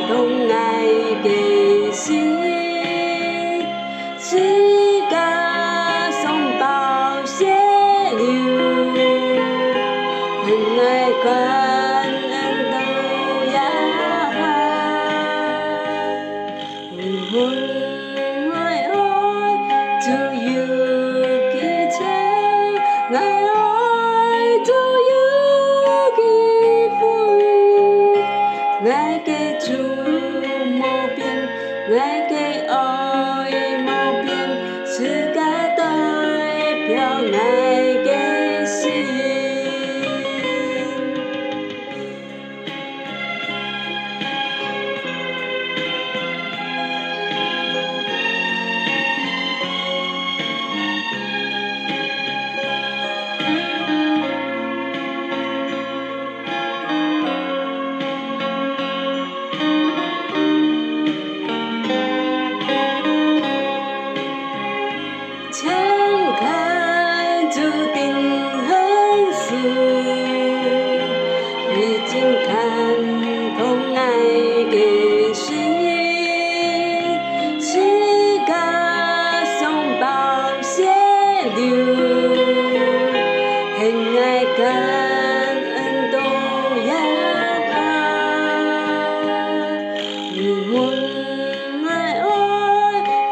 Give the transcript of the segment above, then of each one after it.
同爱的心，是家送宝血流，恩爱感恩都要愛愛to you kỳ thế ngài ơi to you kỳ vui ngài kể chủ một biển ngài kể ơi một biển sự cả đời theo ngài kể xin triển開注定很熟，已經看同愛的心，是個送寶血流，恩愛感恩都要愛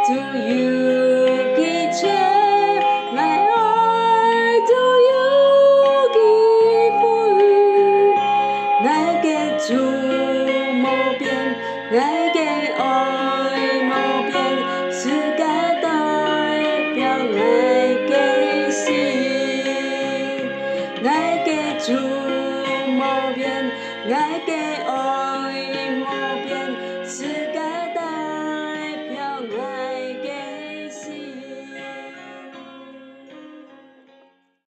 to you。chủ một biển ngài